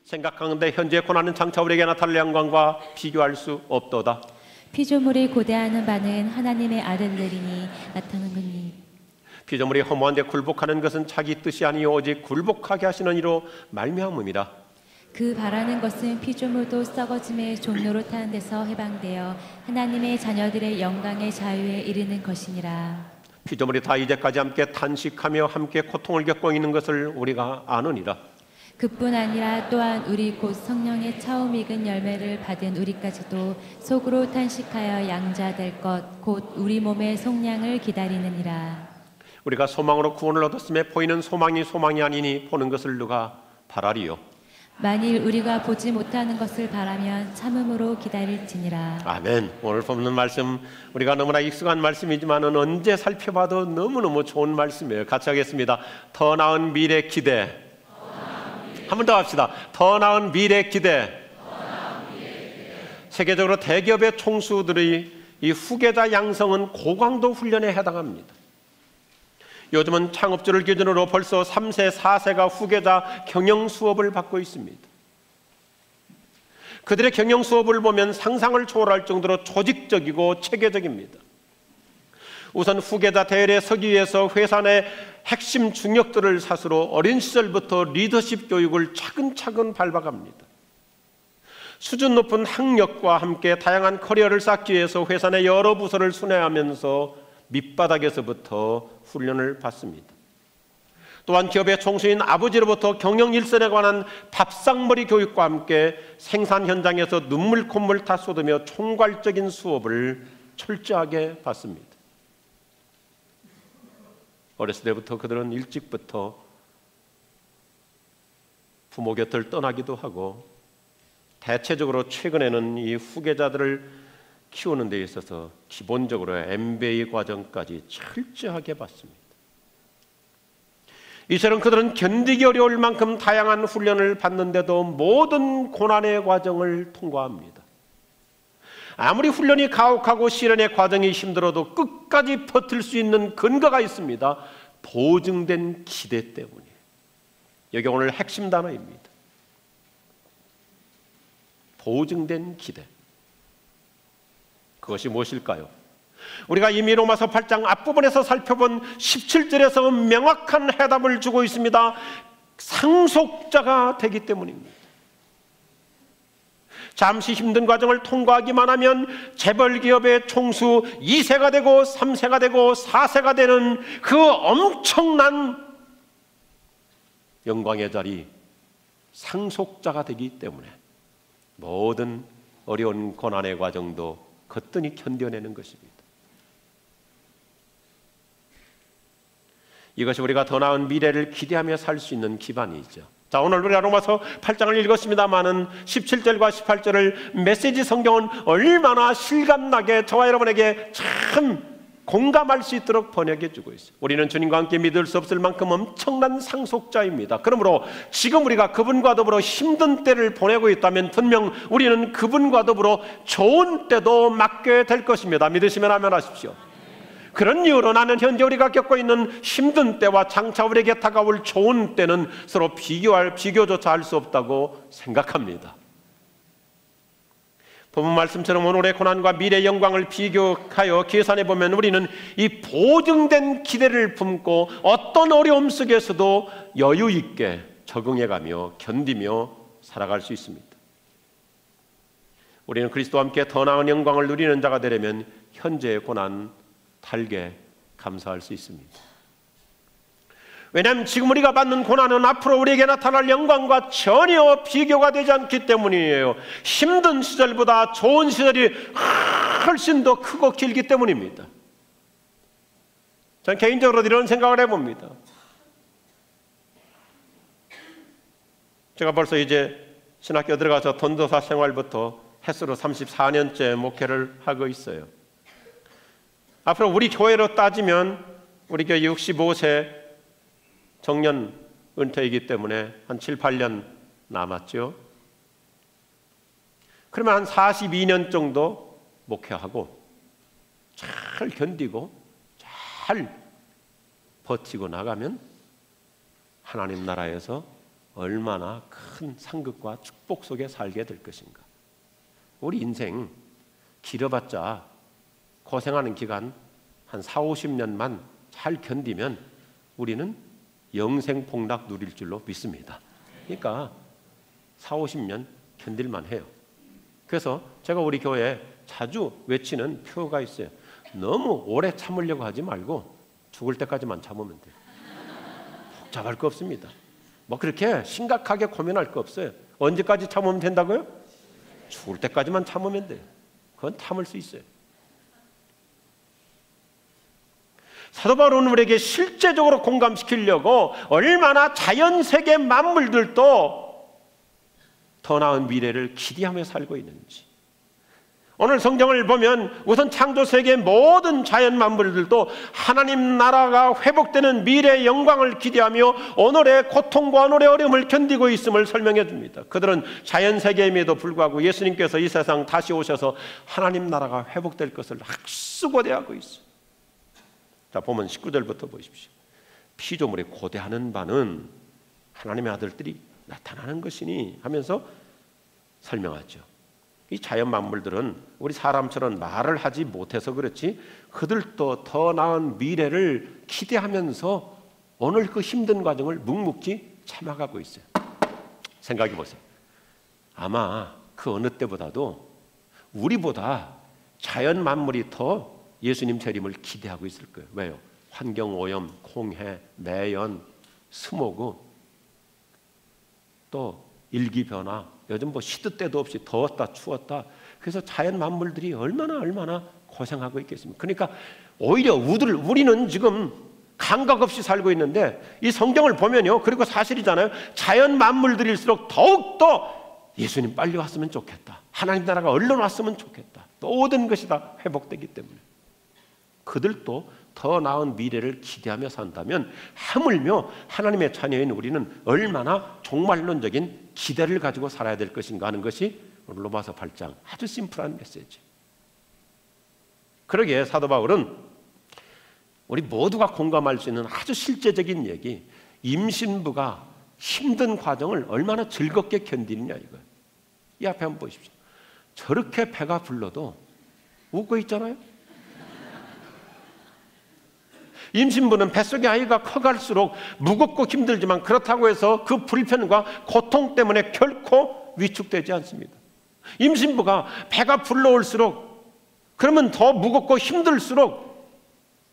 생각하는데 현재 고난은 장차 우리에게 나타날 영광과 비교할 수 없도다. 피조물이 고대하는 바는 하나님의 아들들이니 나타나느니 피조물이 허무한데 굴복하는 것은 자기 뜻이 아니요 오직 굴복하게 하시는 이로 말미암음이라. 그 바라는 것은 피조물도 썩어짐의 종로로 타는 데서 해방되어 하나님의 자녀들의 영광의 자유에 이르는 것이니라. 피조물이 다 이제까지 함께 탄식하며 함께 고통을 겪고 있는 것을 우리가 아느니라. 그뿐 아니라 또한 우리 곧 성령의 처음 익은 열매를 받은 우리까지도 속으로 탄식하여 양자될 것 곧 우리 몸의 속량을 기다리느니라. 우리가 소망으로 구원을 얻었음에 보이는 소망이 아니니 보는 것을 누가 바라리요. 만일 우리가 보지 못하는 것을 바라면 참음으로 기다릴지니라. 아멘. 오늘 본문 말씀 우리가 너무나 익숙한 말씀이지만 언제 살펴봐도 너무너무 좋은 말씀이에요. 같이 하겠습니다. 더 나은 미래 기대. 한 번 더 합시다. 더 나은 미래 기대. 세계적으로 대기업의 총수들의 이 후계자 양성은 고강도 훈련에 해당합니다. 요즘은 창업주를 기준으로 벌써 3세, 4세가 후계자 경영 수업을 받고 있습니다. 그들의 경영 수업을 보면 상상을 초월할 정도로 조직적이고 체계적입니다. 우선 후계자 대열에 서기 위해서 회사 내 핵심 중역들을 사수로 어린 시절부터 리더십 교육을 차근차근 밟아갑니다. 수준 높은 학력과 함께 다양한 커리어를 쌓기 위해서 회사 내 여러 부서를 순회하면서 밑바닥에서부터 훈련을 받습니다. 또한 기업의 총수인 아버지로부터 경영 일선에 관한 밥상머리 교육과 함께 생산 현장에서 눈물 콧물 다 쏟으며 총괄적인 수업을 철저하게 받습니다. 어렸을 때부터 그들은 일찍부터 부모 곁을 떠나기도 하고 대체적으로 최근에는 이 후계자들을 키우는 데 있어서 기본적으로 MBA 과정까지 철저하게 받습니다. 이처럼 그들은 견디기 어려울 만큼 다양한 훈련을 받는데도 모든 고난의 과정을 통과합니다. 아무리 훈련이 가혹하고 시련의 과정이 힘들어도 끝까지 버틸 수 있는 근거가 있습니다. 보증된 기대 때문이에요. 여기 오늘 핵심 단어입니다. 보증된 기대. 그것이 무엇일까요? 우리가 이미 로마서 8장 앞부분에서 살펴본 17절에서 명확한 해답을 주고 있습니다. 상속자가 되기 때문입니다. 잠시 힘든 과정을 통과하기만 하면 재벌 기업의 총수 2세가 되고 3세가 되고 4세가 되는 그 엄청난 영광의 자리, 상속자가 되기 때문에 모든 어려운 고난의 과정도 거뜬히 견뎌내는 것입니다. 이것이 우리가 더 나은 미래를 기대하며 살 수 있는 기반이죠. 자, 오늘 우리가 로마서 8장을 읽었습니다마는 17절과 18절을 메시지 성경은 얼마나 실감나게 저와 여러분에게 참 공감할 수 있도록 번역해 주고 있어요. 우리는 주님과 함께 믿을 수 없을 만큼 엄청난 상속자입니다. 그러므로 지금 우리가 그분과 더불어 힘든 때를 보내고 있다면 분명 우리는 그분과 더불어 좋은 때도 맞게 될 것입니다. 믿으시면 아멘 하십시오. 그런 이유로 나는 현재 우리가 겪고 있는 힘든 때와 장차 우리에게 다가올 좋은 때는 서로 비교조차 할 수 없다고 생각합니다. 본문 말씀처럼 오늘의 고난과 미래의 영광을 비교하여 계산해 보면 우리는 이 보증된 기대를 품고 어떤 어려움 속에서도 여유 있게 적응해가며 견디며 살아갈 수 있습니다. 우리는 그리스도와 함께 더 나은 영광을 누리는 자가 되려면 현재의 고난 달게 감사할 수 있습니다. 왜냐하면 지금 우리가 받는 고난은 앞으로 우리에게 나타날 영광과 전혀 비교가 되지 않기 때문이에요. 힘든 시절보다 좋은 시절이 훨씬 더 크고 길기 때문입니다. 저는 개인적으로 이런 생각을 해봅니다. 제가 벌써 이제 신학교 들어가서 전도사 생활부터 햇수로 34년째 목회를 하고 있어요. 앞으로 우리 교회로 따지면 우리 교회 65세 정년 은퇴이기 때문에 한 7, 8년 남았죠. 그러면 한 42년 정도 목회하고 잘 견디고 잘 버티고 나가면 하나님 나라에서 얼마나 큰 상급과 축복 속에 살게 될 것인가. 우리 인생 길어봤자 고생하는 기간 한 40-50년만 잘 견디면 우리는 영생복락 누릴 줄로 믿습니다. 그러니까 40-50년 견딜만 해요. 그래서 제가 우리 교회에 자주 외치는 표가 있어요. 너무 오래 참으려고 하지 말고 죽을 때까지만 참으면 돼요. 복잡할 거 없습니다. 뭐 그렇게 심각하게 고민할 거 없어요. 언제까지 참으면 된다고요? 죽을 때까지만 참으면 돼요. 그건 참을 수 있어요. 사도 바울은 우리에게 실제적으로 공감시키려고 얼마나 자연세계 만물들도 더 나은 미래를 기대하며 살고 있는지. 오늘 성경을 보면 우선 창조세계의 모든 자연 만물들도 하나님 나라가 회복되는 미래의 영광을 기대하며 오늘의 고통과 오늘의 어려움을 견디고 있음을 설명해 줍니다. 그들은 자연세계임에도 불구하고 예수님께서 이 세상 다시 오셔서 하나님 나라가 회복될 것을 학수고대하고 있어요. 자, 보면 19절부터 보십시오. 피조물이 고대하는 바는 하나님의 아들들이 나타나는 것이니 하면서 설명하죠. 이 자연 만물들은 우리 사람처럼 말을 하지 못해서 그렇지 그들도 더 나은 미래를 기대하면서 오늘 그 힘든 과정을 묵묵히 참아가고 있어요. 생각해 보세요. 아마 그 어느 때보다도 우리보다 자연 만물이 더 예수님 재림을 기대하고 있을 거예요. 왜요? 환경오염, 공해, 매연, 스모그, 또 일기변화, 요즘 뭐 시도 때도 없이 더웠다 추웠다. 그래서 자연 만물들이 얼마나 고생하고 있겠습니까? 그러니까 오히려 우리는 지금 감각 없이 살고 있는데 이 성경을 보면요, 그리고 사실이잖아요. 자연 만물들일수록 더욱더 예수님 빨리 왔으면 좋겠다, 하나님 나라가 얼른 왔으면 좋겠다, 모든 것이 다 회복되기 때문에 그들도 더 나은 미래를 기대하며 산다면 하물며 하나님의 자녀인 우리는 얼마나 종말론적인 기대를 가지고 살아야 될 것인가 하는 것이 로마서 8장 아주 심플한 메시지. 그러기에 사도 바울은 우리 모두가 공감할 수 있는 아주 실제적인 얘기, 임신부가 힘든 과정을 얼마나 즐겁게 견디느냐 이거예요. 이 앞에 한번 보십시오. 저렇게 배가 불러도 웃고 있잖아요. 임신부는 뱃속의 아이가 커갈수록 무겁고 힘들지만 그렇다고 해서 그 불편과 고통 때문에 결코 위축되지 않습니다. 임신부가 배가 불러올수록 그러면 더 무겁고 힘들수록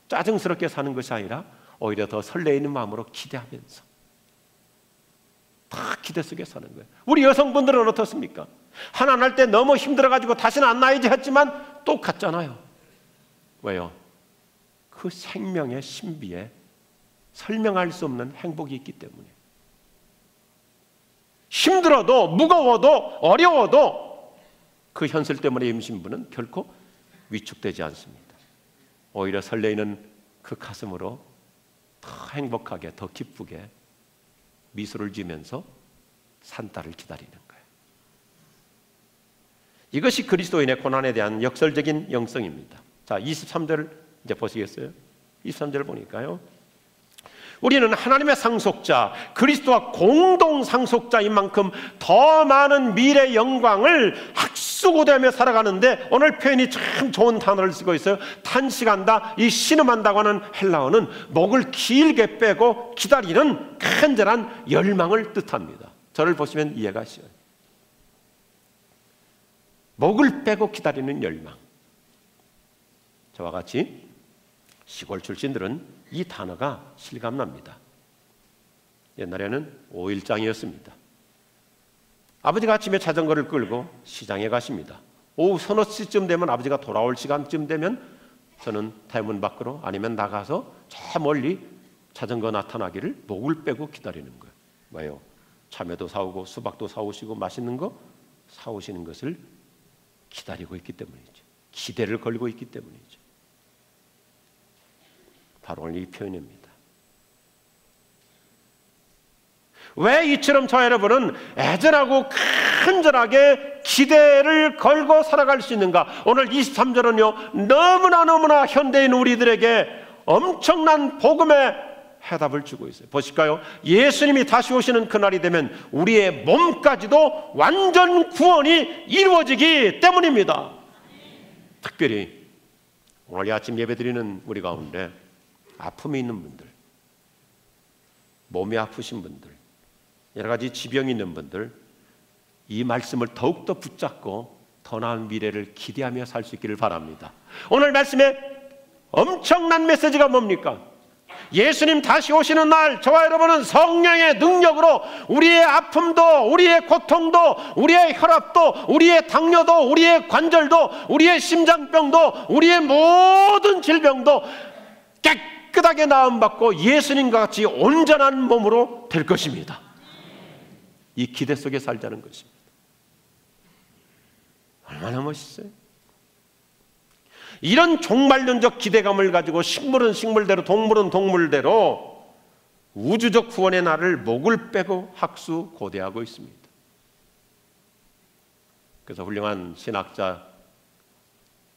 짜증스럽게 사는 것이 아니라 오히려 더 설레이는 마음으로 기대하면서 다 기대 속에 사는 거예요. 우리 여성분들은 어떻습니까? 하나 날 때 너무 힘들어가지고 다시는 안 나야지 했지만 또 갔잖아요. 왜요? 그 생명의 신비에 설명할 수 없는 행복이 있기 때문에. 힘들어도 무거워도 어려워도 그 현실 때문에 임신부는 결코 위축되지 않습니다. 오히려 설레이는 그 가슴으로 더 행복하게, 더 기쁘게 미소를 지으면서 산딸을 기다리는 거예요. 이것이 그리스도인의 고난에 대한 역설적인 영성입니다. 자, 23절 이제 보시겠어요? 23절 보니까요, 우리는 하나님의 상속자 그리스도와 공동 상속자인 만큼 더 많은 미래 영광을 학수고대하며 살아가는데, 오늘 표현이 참 좋은 단어를 쓰고 있어요. 탄식한다, 이 신음한다고 하는 헬라어는 목을 길게 빼고 기다리는 간절한 열망을 뜻합니다. 저를 보시면 이해가 쉬워요. 목을 빼고 기다리는 열망. 저와 같이 시골 출신들은 이 단어가 실감납니다. 옛날에는 5일장이었습니다. 아버지가 아침에 자전거를 끌고 시장에 가십니다. 오후 서너 시쯤 되면 아버지가 돌아올 시간쯤 되면 저는 대문 밖으로 아니면 나가서 저 멀리 자전거 나타나기를 목을 빼고 기다리는 거예요. 왜요? 참외도 사오고 수박도 사오시고 맛있는 거 사오시는 것을 기다리고 있기 때문이죠. 기대를 걸고 있기 때문이죠. 바로 오늘 이 표현입니다. 왜 이처럼 저 여러분은 애절하고 간절하게 기대를 걸고 살아갈 수 있는가? 오늘 23절은요, 너무나 현대인 우리들에게 엄청난 복음의 해답을 주고 있어요. 보실까요? 예수님이 다시 오시는 그날이 되면 우리의 몸까지도 완전 구원이 이루어지기 때문입니다. 특별히 오늘 아침 예배드리는 우리 가운데 아픔이 있는 분들, 몸이 아프신 분들, 여러 가지 지병이 있는 분들, 이 말씀을 더욱더 붙잡고 더 나은 미래를 기대하며 살 수 있기를 바랍니다. 오늘 말씀에 엄청난 메시지가 뭡니까? 예수님 다시 오시는 날 저와 여러분은 성령의 능력으로 우리의 아픔도, 우리의 고통도, 우리의 혈압도, 우리의 당뇨도, 우리의 관절도, 우리의 심장병도, 우리의 모든 질병도 깨끗하게 나음받고 예수님과 같이 온전한 몸으로 될 것입니다. 이 기대 속에 살자는 것입니다. 얼마나 멋있어요. 이런 종말론적 기대감을 가지고 식물은 식물대로, 동물은 동물대로 우주적 구원의 날을 목을 빼고 학수고대하고 있습니다. 그래서 훌륭한 신학자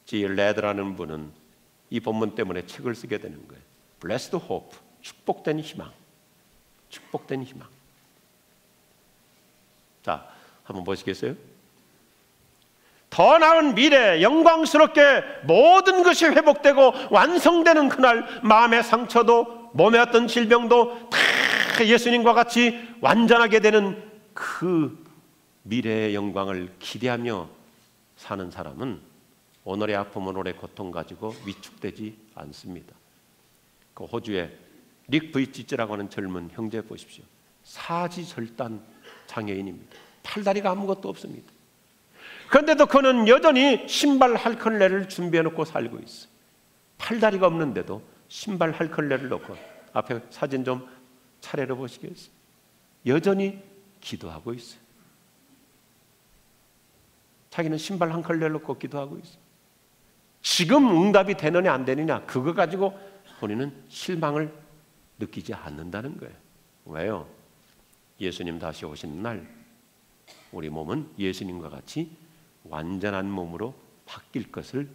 G. 레드라는 분은 이 본문 때문에 책을 쓰게 되는 거예요. Blessed Hope, 축복된 희망. 축복된 희망. 자, 한번 보시겠어요? 더 나은 미래, 영광스럽게 모든 것이 회복되고 완성되는 그날, 마음의 상처도 몸의 어떤 질병도 다 예수님과 같이 완전하게 되는 그 미래의 영광을 기대하며 사는 사람은 오늘의 아픔, 오늘의 고통 가지고 위축되지 않습니다. 그 호주의 릭 브이치즈라고 하는 젊은 형제 보십시오. 사지절단 장애인입니다. 팔다리가 아무것도 없습니다. 그런데도 그는 여전히 신발 할 컬레를 준비해 놓고 살고 있어요. 팔다리가 없는데도 신발 할 컬레를 놓고, 앞에 사진 좀 차례로 보시겠어요? 여전히 기도하고 있어요. 자기는 신발 한 컬레를 놓고 기도하고 있어요. 지금 응답이 되느냐 안 되느냐 그거 가지고 본인은 실망을 느끼지 않는다는 거예요. 왜요? 예수님 다시 오시는 날 우리 몸은 예수님과 같이 완전한 몸으로 바뀔 것을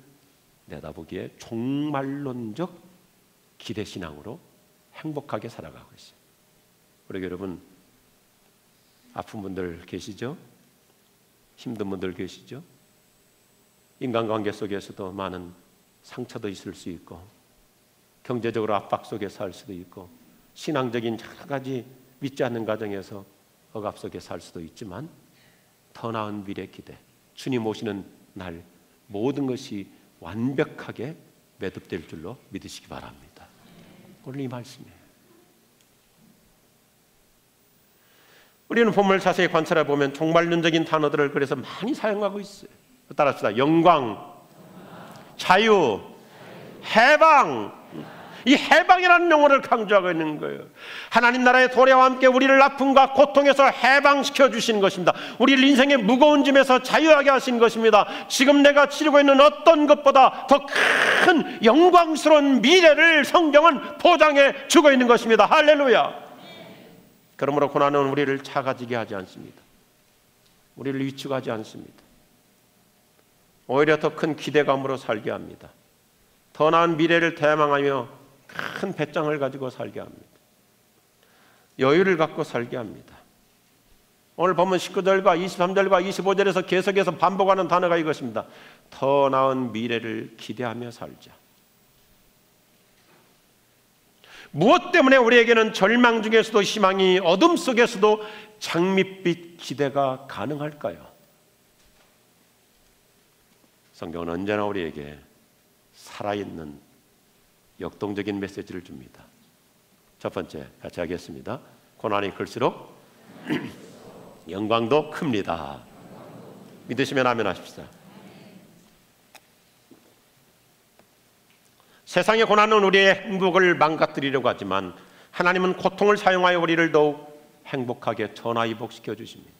내다보기에 종말론적 기대신앙으로 행복하게 살아가고 있어요. 우리 여러분, 아픈 분들 계시죠? 힘든 분들 계시죠? 인간관계 속에서도 많은 상처도 있을 수 있고, 경제적으로 압박 속에 살 수도 있고, 신앙적인 여러 가지 믿지 않는 가정에서 억압 속에 살 수도 있지만, 더 나은 미래 기대, 주님 오시는 날 모든 것이 완벽하게 매듭될 줄로 믿으시기 바랍니다. 오늘 이 말씀이에요. 우리는 본문을 자세히 관찰해 보면 종말론적인 단어들을 그래서 많이 사용하고 있어요. 따라합시다. 영광, 자유, 해방. 이 해방이라는 용어를 강조하고 있는 거예요. 하나님 나라의 도래와 함께 우리를 아픔과 고통에서 해방시켜 주신 것입니다. 우리를 인생의 무거운 짐에서 자유하게 하신 것입니다. 지금 내가 치르고 있는 어떤 것보다 더 큰 영광스러운 미래를 성경은 보장해 주고 있는 것입니다. 할렐루야. 그러므로 고난은 우리를 작아지게 하지 않습니다. 우리를 위축하지 않습니다. 오히려 더 큰 기대감으로 살게 합니다. 더 나은 미래를 대망하며 큰 배짱을 가지고 살게 합니다. 여유를 갖고 살게 합니다. 오늘 보면 19절과 23절과 25절에서 계속해서 반복하는 단어가 이것입니다. 더 나은 미래를 기대하며 살자. 무엇 때문에 우리에게는 절망 중에서도 희망이, 어둠 속에서도 장밋빛 기대가 가능할까요? 성경은 언제나 우리에게 살아있는 역동적인 메시지를 줍니다. 첫 번째, 같이 하겠습니다. 고난이 클수록 영광도 큽니다. 믿으시면 아멘 하십시다. 세상의 고난은 우리의 행복을 망가뜨리려고 하지만 하나님은 고통을 사용하여 우리를 더욱 행복하게 전화위복시켜 주십니다.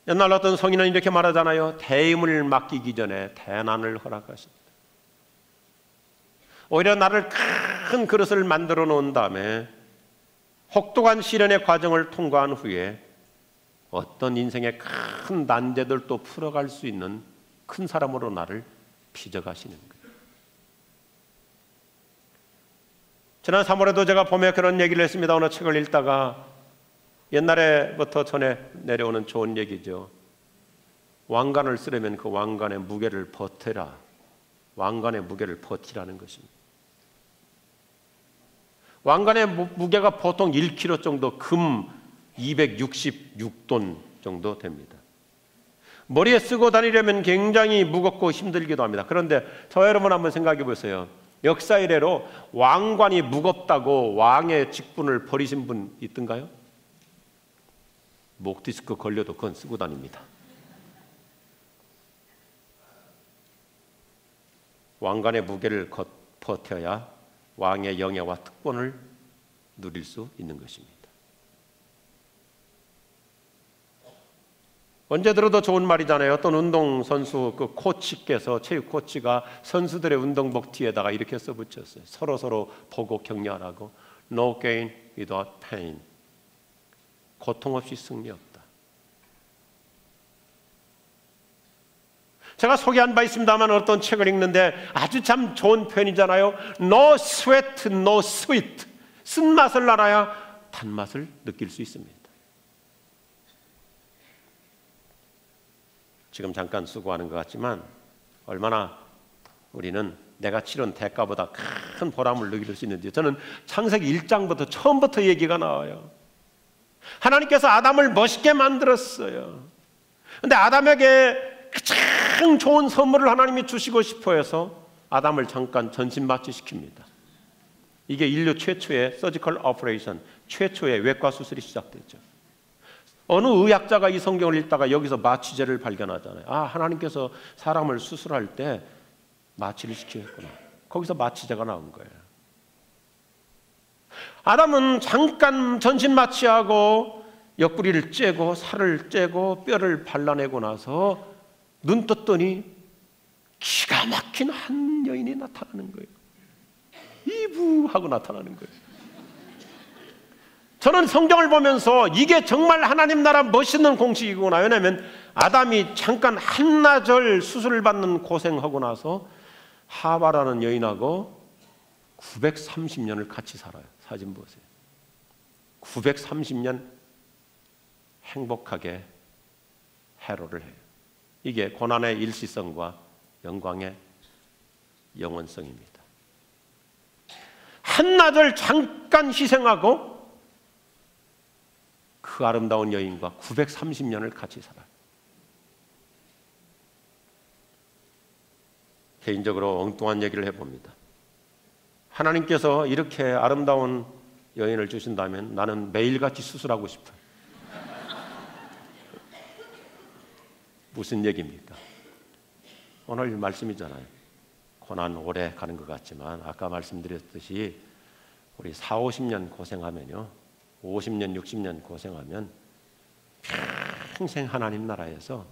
옛날 어떤 성인은 이렇게 말하잖아요. 대임을 맡기기 전에 대난을 허락하십니다. 오히려 나를 큰 그릇을 만들어 놓은 다음에 혹독한 시련의 과정을 통과한 후에 어떤 인생의 큰 난제들도 풀어갈 수 있는 큰 사람으로 나를 빚어가시는 거예요. 지난 3월에도 제가 봄에 그런 얘기를 했습니다. 어느 책을 읽다가 옛날에부터 전해 내려오는 좋은 얘기죠. 왕관을 쓰려면 그 왕관의 무게를 버텨라. 왕관의 무게를 버티라는 것입니다. 왕관의 무게가 보통 1kg 정도, 금 266돈 정도 됩니다. 머리에 쓰고 다니려면 굉장히 무겁고 힘들기도 합니다. 그런데 저와 여러분 한번 생각해 보세요. 역사 이래로 왕관이 무겁다고 왕의 직분을 버리신 분 있던가요? 목 디스크 걸려도 그건 쓰고 다닙니다. 왕관의 무게를 버텨야 왕의 영예와 특권을 누릴 수 있는 것입니다. 언제 들어도 좋은 말이잖아요. 어떤 운동선수 그 코치께서, 체육 코치가 선수들의 운동복 뒤에다가 이렇게 써붙였어요. 서로 보고 격려하라고. No gain without pain. 고통 없이 승리 없다. 제가 소개한 바 있습니다만 어떤 책을 읽는데 아주 참 좋은 표현이잖아요. No sweat, no sweet. 쓴맛을 알아야 단맛을 느낄 수 있습니다. 지금 잠깐 수고하는 것 같지만 얼마나 우리는 내가 치른 대가보다 큰 보람을 느낄 수 있는지. 저는 창세기 1장부터 처음부터 얘기가 나와요. 하나님께서 아담을 멋있게 만들었어요. 그런데 아담에게 가장 좋은 선물을 하나님이 주시고 싶어 해서 아담을 잠깐 전신마취 시킵니다. 이게 인류 최초의 서지컬 오퍼레이션, 최초의 외과 수술이 시작됐죠. 어느 의학자가 이 성경을 읽다가 여기서 마취제를 발견하잖아요. 아, 하나님께서 사람을 수술할 때 마취를 시키겠구나. 거기서 마취제가 나온 거예요. 아담은 잠깐 전신 마취하고 옆구리를 째고 살을 째고 뼈를 발라내고 나서 눈 떴더니 기가 막힌 한 여인이 나타나는 거예요. 이부하고 나타나는 거예요. 저는 성경을 보면서 이게 정말 하나님 나라 멋있는 공식이구나. 왜냐하면 아담이 잠깐 한나절 수술을 받는 고생하고 나서 하바라는 여인하고 930년을 같이 살아요. 사진 보세요. 930년 행복하게 해로를 해요. 이게 고난의 일시성과 영광의 영원성입니다. 한나절 잠깐 희생하고 그 아름다운 여인과 930년을 같이 살아요. 개인적으로 엉뚱한 얘기를 해봅니다. 하나님께서 이렇게 아름다운 여인을 주신다면 나는 매일같이 수술하고 싶어요. 무슨 얘기입니까? 오늘 말씀이잖아요. 고난 오래 가는 것 같지만 아까 말씀드렸듯이 우리 40-50년 고생하면요, 50년, 60년 고생하면 평생 하나님 나라에서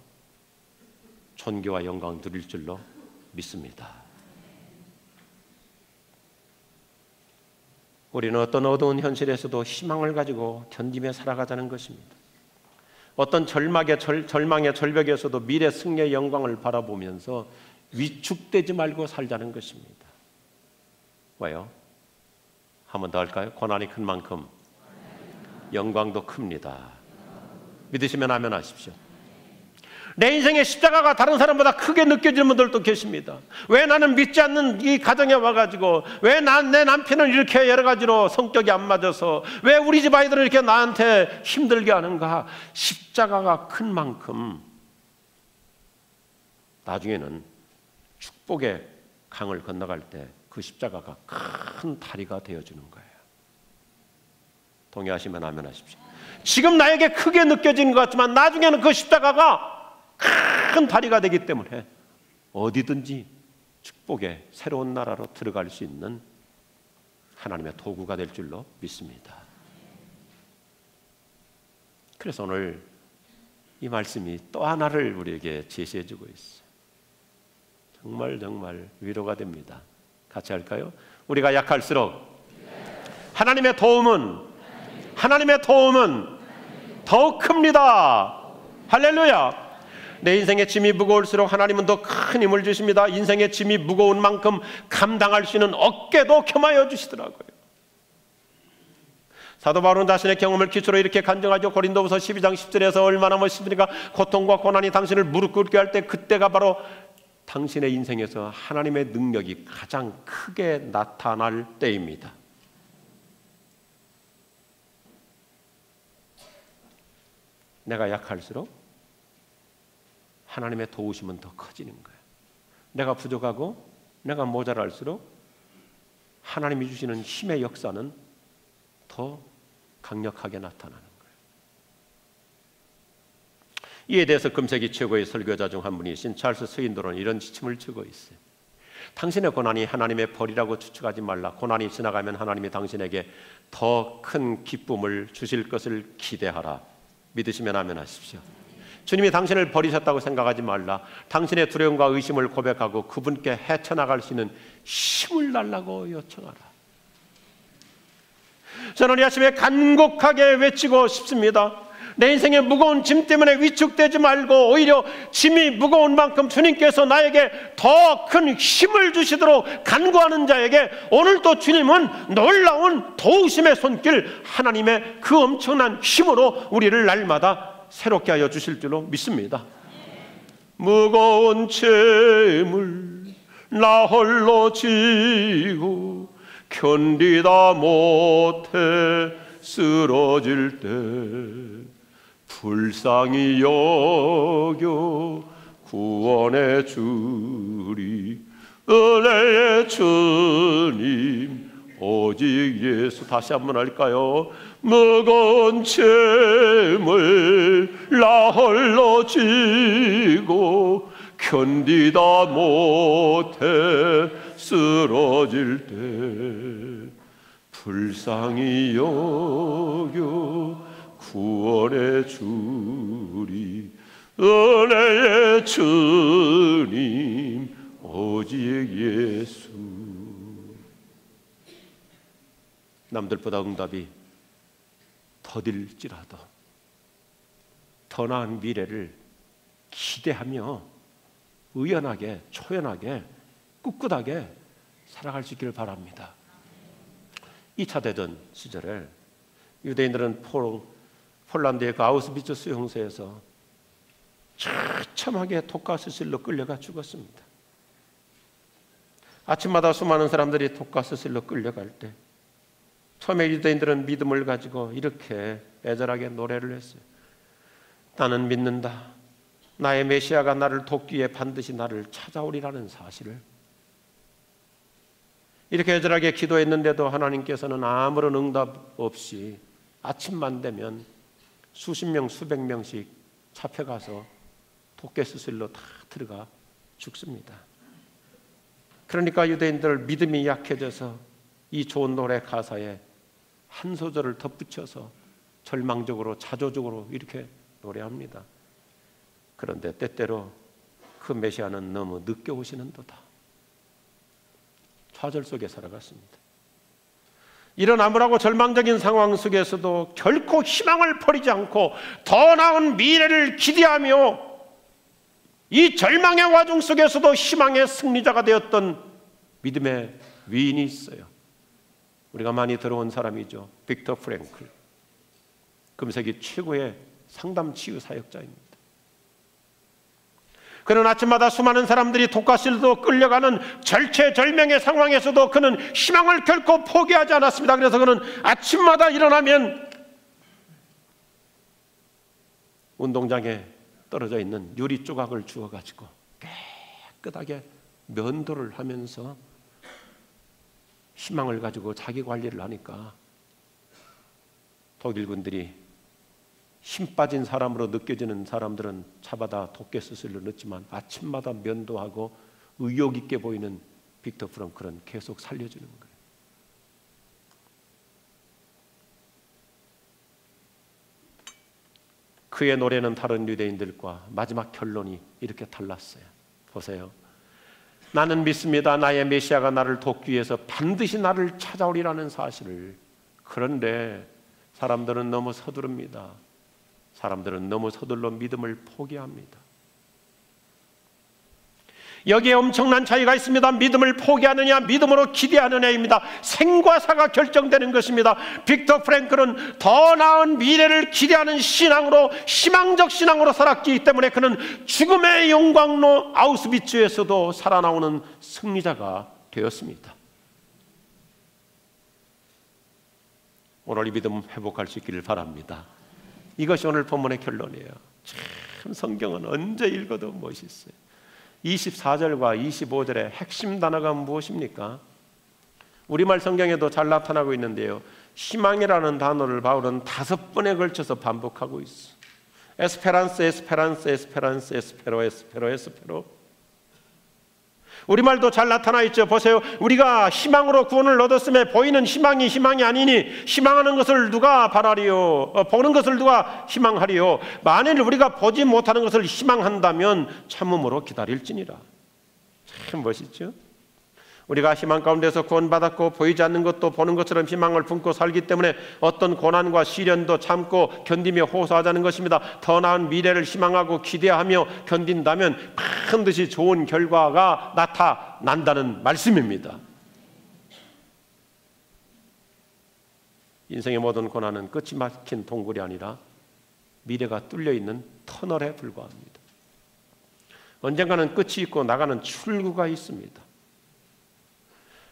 존귀와 영광 누릴 줄로 믿습니다. 우리는 어떤 어두운 현실에서도 희망을 가지고 견디며 살아가자는 것입니다. 어떤 절망의 절벽에서도 미래 승리의 영광을 바라보면서 위축되지 말고 살자는 것입니다. 왜요? 한 번 더 할까요? 고난이 큰 만큼 영광도 큽니다. 믿으시면 아멘 하십시오. 내 인생의 십자가가 다른 사람보다 크게 느껴지는 분들도 계십니다. 왜 나는 믿지 않는 이 가정에 와가지고, 왜 내 남편은 이렇게 여러 가지로 성격이 안 맞아서, 왜 우리 집 아이들은 이렇게 나한테 힘들게 하는가? 십자가가 큰 만큼 나중에는 축복의 강을 건너갈 때 그 십자가가 큰 다리가 되어주는 거예요. 동의하시면 아멘 하십시오. 지금 나에게 크게 느껴지는 것 같지만 나중에는 그 십자가가 큰 다리가 되기 때문에 어디든지 축복의 새로운 나라로 들어갈 수 있는 하나님의 도구가 될 줄로 믿습니다. 그래서 오늘 이 말씀이 또 하나를 우리에게 제시해 주고 있어요. 정말 위로가 됩니다. 같이 할까요? 우리가 약할수록 하나님의 도움은 더욱 큽니다. 할렐루야. 내 인생의 짐이 무거울수록 하나님은 더 큰 힘을 주십니다. 인생의 짐이 무거운 만큼 감당할 수 있는 어깨도 겸하여 주시더라고요. 사도 바울은 자신의 경험을 기초로 이렇게 간증하죠. 고린도후서 12장 10절에서 얼마나 멋있습니까? 고통과 고난이 당신을 무릎 꿇게 할 때, 그때가 바로 당신의 인생에서 하나님의 능력이 가장 크게 나타날 때입니다. 내가 약할수록 하나님의 도우심은 더 커지는 거예요. 내가 부족하고 내가 모자랄수록 하나님이 주시는 힘의 역사는 더 강력하게 나타나는 거예요. 이에 대해서 금세기 최고의 설교자 중 한 분이신 찰스 스윈도는 이런 지침을 주고 있어요. 당신의 고난이 하나님의 벌이라고 추측하지 말라. 고난이 지나가면 하나님이 당신에게 더 큰 기쁨을 주실 것을 기대하라. 믿으시면 아멘 하십시오. 주님이 당신을 버리셨다고 생각하지 말라. 당신의 두려움과 의심을 고백하고 그분께 헤쳐나갈 수 있는 힘을 달라고 요청하라. 저는 이 아침에 간곡하게 외치고 싶습니다. 내 인생의 무거운 짐 때문에 위축되지 말고 오히려 짐이 무거운 만큼 주님께서 나에게 더 큰 힘을 주시도록 간구하는 자에게 오늘도 주님은 놀라운 도우심의 손길, 하나님의 그 엄청난 힘으로 우리를 날마다 새롭게 하여 주실 줄로 믿습니다. 무거운 짐을 나 홀로 지고 견디다 못해 쓰러질 때 불쌍히 여겨 구원해 주리. 은혜의 주님 오직 예수. 다시 한번 할까요? 무거운 짐을 나 홀로 지고 견디다 못해 쓰러질 때 불쌍히 여겨 구원해 주리. 은혜의 주님 오직 예수. 남들보다 응답이 더딜지라도 더 나은 미래를 기대하며 의연하게, 초연하게, 꿋꿋하게 살아갈 수 있기를 바랍니다. 2차 대전 시절에 유대인들은 폴란드의 그 아우슈비츠 수용소에서 처참하게 독가스실로 끌려가 죽었습니다. 아침마다 수많은 사람들이 독가스실로 끌려갈 때 처음에 유대인들은 믿음을 가지고 이렇게 애절하게 노래를 했어요. 나는 믿는다. 나의 메시아가 나를 돕기 위해 반드시 나를 찾아오리라는 사실을. 이렇게 애절하게 기도했는데도 하나님께서는 아무런 응답 없이 아침만 되면 수십 명, 수백 명씩 잡혀가서 독개수술로 다 들어가 죽습니다. 그러니까 유대인들 믿음이 약해져서 이 좋은 노래 가사에 한 소절을 덧붙여서 절망적으로, 자조적으로 이렇게 노래합니다. 그런데 때때로 그 메시아는 너무 늦게 오시는 도다. 좌절 속에 살아갔습니다. 이런 암울하고 절망적인 상황 속에서도 결코 희망을 버리지 않고 더 나은 미래를 기대하며 이 절망의 와중 속에서도 희망의 승리자가 되었던 믿음의 위인이 있어요. 우리가 많이 들어온 사람이죠. 빅터 프랭클. 금세기 최고의 상담 치유 사역자입니다. 그는 아침마다 수많은 사람들이 독가실로 끌려가는 절체절명의 상황에서도 그는 희망을 결코 포기하지 않았습니다. 그래서 그는 아침마다 일어나면 운동장에 떨어져 있는 유리 조각을 주워가지고 깨끗하게 면도를 하면서 희망을 가지고 자기 관리를 하니까 독일군들이 힘 빠진 사람으로 느껴지는 사람들은 잡아다 독개수술로 넣지만 아침마다 면도하고 의욕 있게 보이는 빅터 프랑클은 계속 살려주는 거예요. 그의 노래는 다른 유대인들과 마지막 결론이 이렇게 달랐어요. 보세요. 나는 믿습니다. 나의 메시아가 나를 돕기 위해서 반드시 나를 찾아오리라는 사실을. 그런데 사람들은 너무 서두릅니다. 사람들은 너무 서둘러 믿음을 포기합니다. 여기에 엄청난 차이가 있습니다. 믿음을 포기하느냐 믿음으로 기대하느냐입니다. 생과 사가 결정되는 것입니다. 빅터 프랭클은 더 나은 미래를 기대하는 신앙으로, 희망적 신앙으로 살았기 때문에 그는 죽음의 영광로 아우슈비츠에서도 살아나오는 승리자가 되었습니다. 오늘 이 믿음 회복할 수 있기를 바랍니다. 이것이 오늘 본문의 결론이에요. 참 성경은 언제 읽어도 멋있어요. 24절과 25절의 핵심 단어가 무엇입니까? 우리말 성경에도 잘 나타나고 있는데요, 희망이라는 단어를 바울은 5번에 걸쳐서 반복하고 있어요. 에스페란스, 에스페란스, 에스페란스, 에스페로, 에스페로, 에스페로. 우리말도 잘 나타나 있죠. 보세요. 우리가 희망으로 구원을 얻었음에 보이는 희망이 희망이 아니니 희망하는 것을 누가 바라리요? 보는 것을 누가 희망하리요? 만일 우리가 보지 못하는 것을 희망한다면 참음으로 기다릴지니라. 참 멋있죠? 우리가 희망 가운데서 구원받았고 보이지 않는 것도 보는 것처럼 희망을 품고 살기 때문에 어떤 고난과 시련도 참고 견디며 호소하자는 것입니다. 더 나은 미래를 희망하고 기대하며 견딘다면 반드시 좋은 결과가 나타난다는 말씀입니다. 인생의 모든 고난은 끝이 막힌 동굴이 아니라 미래가 뚫려있는 터널에 불과합니다. 언젠가는 끝이 있고 나가는 출구가 있습니다.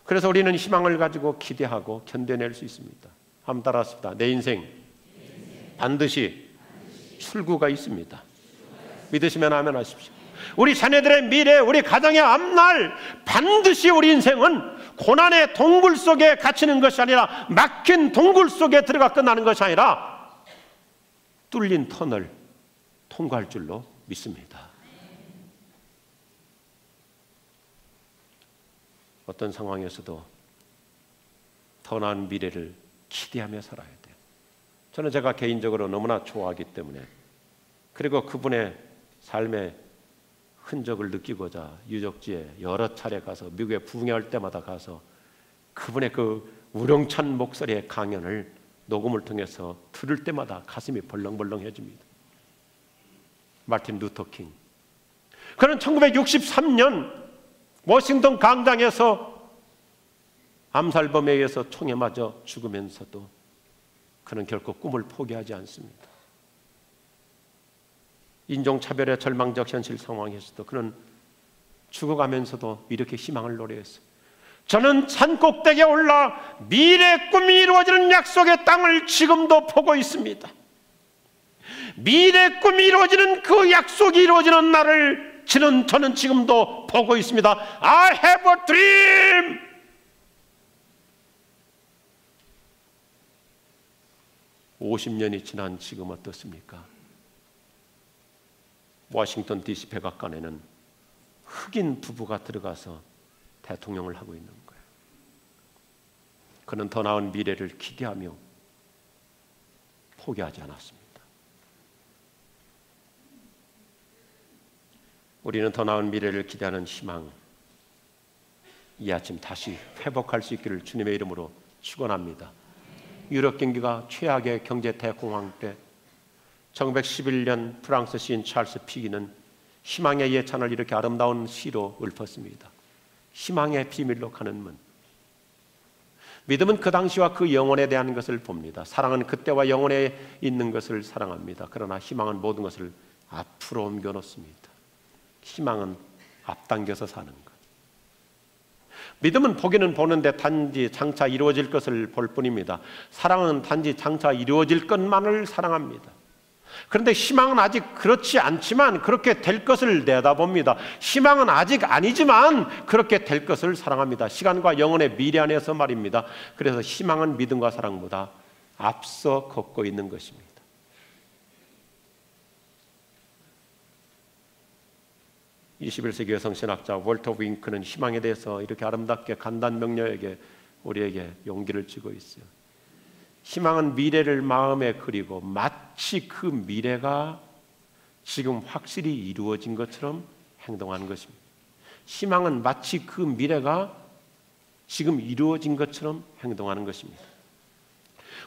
그래서 우리는 희망을 가지고 기대하고 견뎌낼 수 있습니다. 한번 따라하십시다. 내 인생 반드시 출구가 있습니다. 믿으시면 아멘 하십시오. 우리 자녀들의 미래, 우리 가정의 앞날, 반드시 우리 인생은 고난의 동굴 속에 갇히는 것이 아니라 막힌 동굴 속에 들어가 끝나는 것이 아니라 뚫린 터널 통과할 줄로 믿습니다. 어떤 상황에서도 더 나은 미래를 기대하며 살아야 돼요. 저는 제가 개인적으로 너무나 좋아하기 때문에, 그리고 그분의 삶의 흔적을 느끼고자 유적지에 여러 차례 가서, 미국에 부흥회할 때마다 가서 그분의 그 우렁찬 목소리의 강연을 녹음을 통해서 들을 때마다 가슴이 벌렁벌렁해집니다. 마틴 루터 킹, 그는 1963년 워싱턴 광장에서 암살범에 의해서 총에 맞아 죽으면서도 그는 결코 꿈을 포기하지 않습니다. 인종차별의 절망적 현실 상황에서도 그는 죽어가면서도 이렇게 희망을 노래했어요. 저는 산 꼭대기에 올라 미래의 꿈이 이루어지는 약속의 땅을 지금도 보고 있습니다. 미래의 꿈이 이루어지는 그 약속이 이루어지는 날을 저는 지금도 보고 있습니다. I have a dream. (50년이) 지난 지금 어떻습니까? 워싱턴 DC 백악관에는 흑인 부부가 들어가서 대통령을 하고 있는 거예요. 그는 더 나은 미래를 기대하며 포기하지 않았습니다. 우리는 더 나은 미래를 기대하는 희망, 이 아침 다시 회복할 수 있기를 주님의 이름으로 축원합니다. 유럽 경기가 최악의 경제 대공황 때 1911년 프랑스 시인 찰스 피기는 희망의 예찬을 이렇게 아름다운 시로 읊었습니다. 희망의 비밀로 가는 문. 믿음은 그 당시와 그 영혼에 대한 것을 봅니다. 사랑은 그때와 영혼에 있는 것을 사랑합니다. 그러나 희망은 모든 것을 앞으로 옮겨 놓습니다. 희망은 앞당겨서 사는 것. 믿음은 보기는 보는데 단지 장차 이루어질 것을 볼 뿐입니다. 사랑은 단지 장차 이루어질 것만을 사랑합니다. 그런데 희망은 아직 그렇지 않지만 그렇게 될 것을 내다봅니다. 희망은 아직 아니지만 그렇게 될 것을 사랑합니다. 시간과 영혼의 미래 안에서 말입니다. 그래서 희망은 믿음과 사랑보다 앞서 걷고 있는 것입니다. 21세기 여성 신학자 월터 윙크는 희망에 대해서 이렇게 아름답게 간단명료하게 우리에게 용기를 주고 있어요. 희망은 미래를 마음에 그리고 마치 그 미래가 지금 확실히 이루어진 것처럼 행동하는 것입니다. 희망은 마치 그 미래가 지금 이루어진 것처럼 행동하는 것입니다.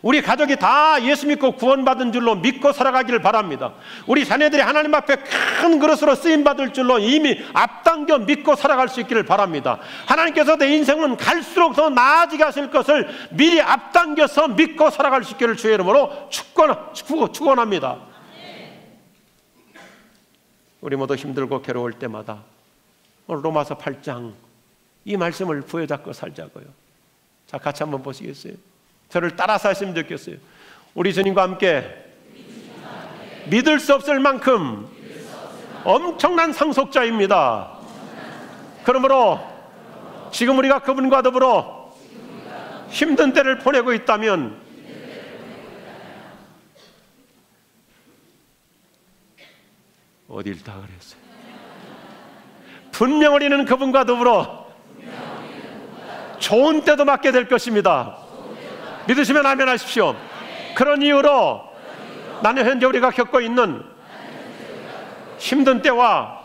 우리 가족이 다 예수 믿고 구원받은 줄로 믿고 살아가기를 바랍니다. 우리 자녀들이 하나님 앞에 큰 그릇으로 쓰임받을 줄로 이미 앞당겨 믿고 살아갈 수 있기를 바랍니다. 하나님께서 내 인생은 갈수록 더 나아지게 하실 것을 미리 앞당겨서 믿고 살아갈 수 있기를 주의 이름으로 축원합니다. 우리 모두 힘들고 괴로울 때마다 오늘 로마서 8장 이 말씀을 부여잡고 살자고요. 자, 같이 한번 보시겠어요? 저를 따라서 하시면 좋겠어요. 우리 주님과 함께 믿을 수 없을 만큼 엄청난 상속자입니다. 그러므로 지금 우리가 그분과 더불어 힘든 때를 보내고 있다면 어딜 다 그랬어요. 분명 우리는 그분과 더불어 좋은 때도 맞게 될 것입니다. 믿으시면 아멘 하십시오. 그런 이유로 나는 현재 우리가 겪고 있는 힘든 때와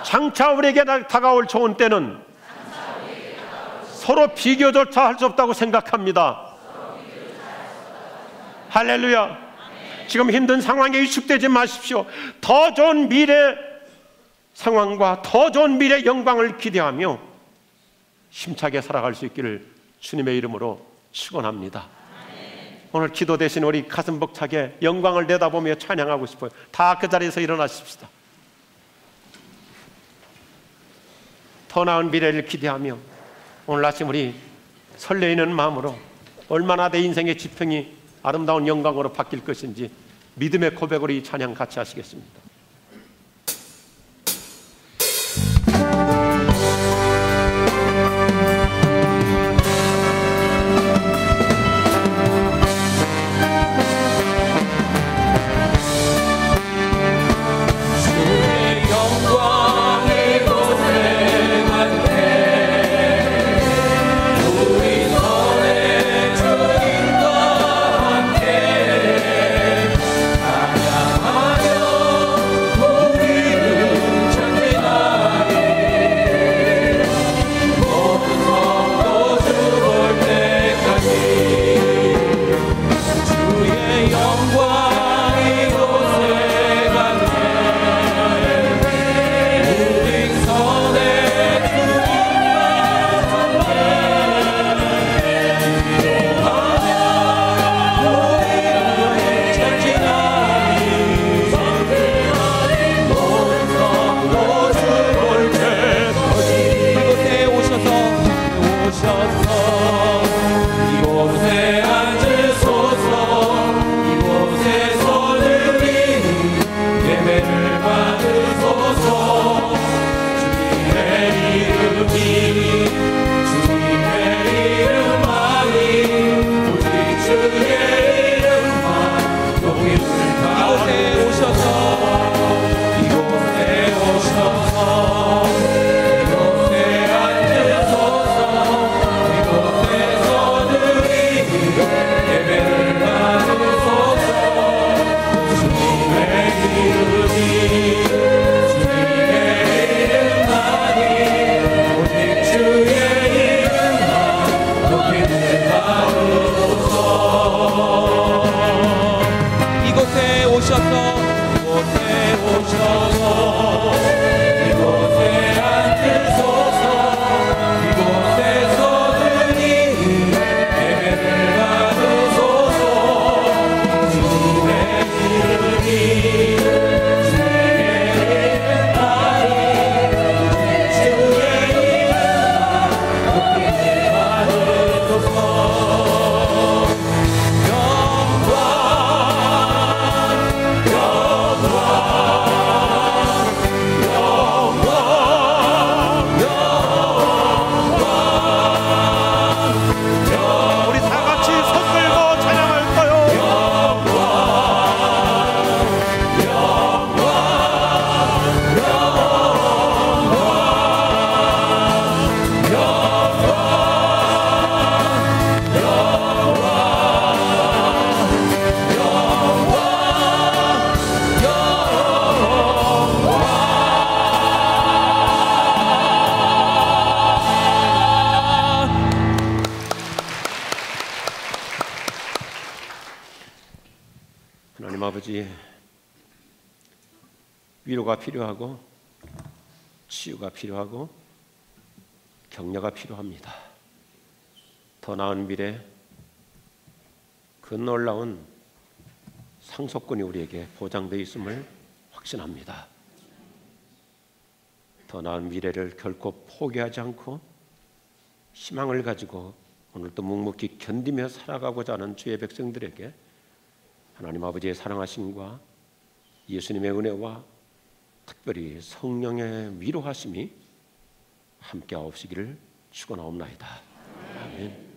장차 우리에게 다가올 좋은 때는 서로 비교조차 할 수 없다고 생각합니다. 할렐루야. 지금 힘든 상황에 위축되지 마십시오. 더 좋은 미래 상황과 더 좋은 미래 영광을 기대하며 힘차게 살아갈 수 있기를 주님의 이름으로 축원합니다. 오늘 기도 대신 우리 가슴 벅차게 영광을 내다보며 찬양하고 싶어요. 다 그 자리에서 일어나십시다. 더 나은 미래를 기대하며 오늘 아침 우리 설레이는 마음으로 얼마나 내 인생의 지평이 아름다운 영광으로 바뀔 것인지 믿음의 고백으로 이 찬양 같이 하시겠습니다. 찬양하며 하나님 아버지, 위로가 필요하고 치유가 필요하고 격려가 필요합니다. 더 나은 미래, 그 놀라운 상속권이 우리에게 보장되어 있음을 확신합니다. 더 나은 미래를 결코 포기하지 않고 희망을 가지고 오늘도 묵묵히 견디며 살아가고자 하는 주의 백성들에게 하나님 아버지의 사랑하심과 예수님의 은혜와 특별히 성령의 위로하심이 함께하옵시기를 축원하옵나이다. 아멘.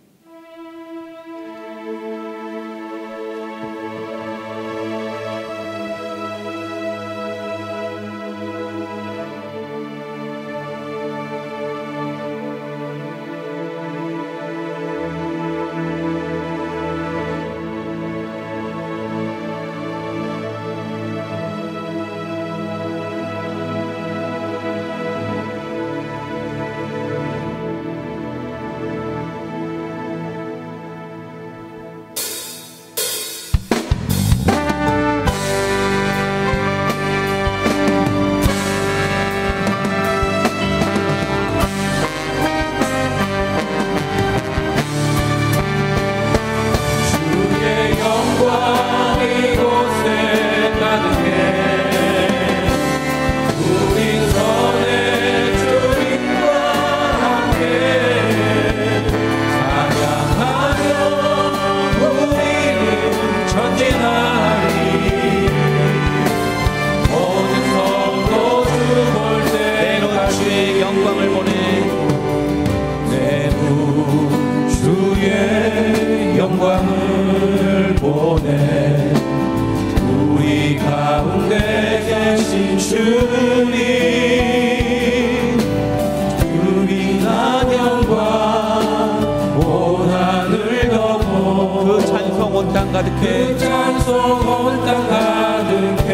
그 찬송 온 땅 가득해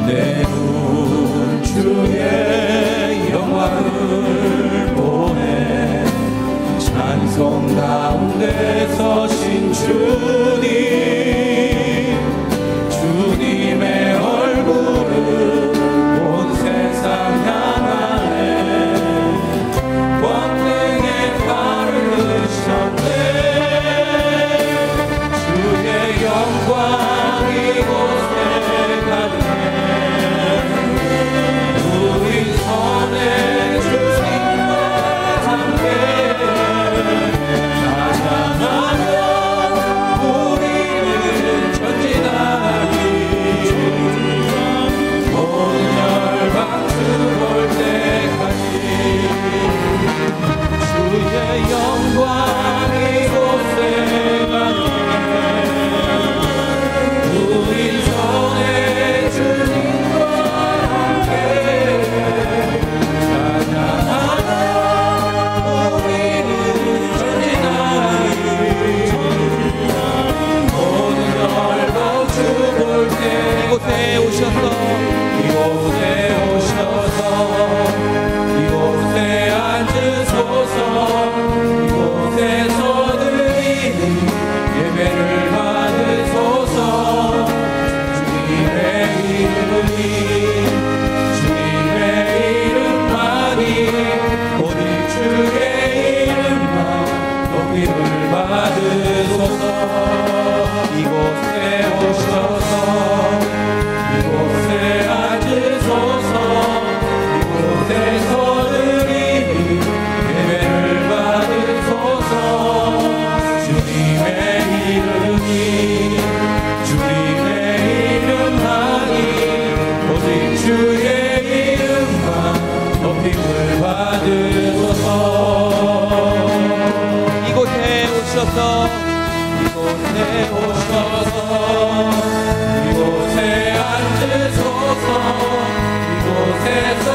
내 문 주의 영광을 보내 찬송 가운데 서신 주님 주님의 얼굴을 온 세상 향하네 권능의 발을 드셨네 영광 이곳에 가득해 우리 손에 주님과 함께 찬양하며 우리는 전진하리 온 열방 주볼 때까지 주의 영광 이곳에 가득해 우리 손에 주님과 함께 찬양하며 우리는 전진하리 모든 열방 주 볼 때 이곳에 오셔서 이곳에 앉으소서 이곳에서 드리는 예배를 받으소서 주님의 이름만이 오직 주의 이름만 높임을 받으소서 이곳에 오셔서 이곳에 앉으소서 이곳에서 드리는 예배를 받으소서 주님의 이름이 주님의 이름만이 오직 주의 이름만 높임을 받으소서 이곳에 오셔서 이곳에 앉으소서 이곳에서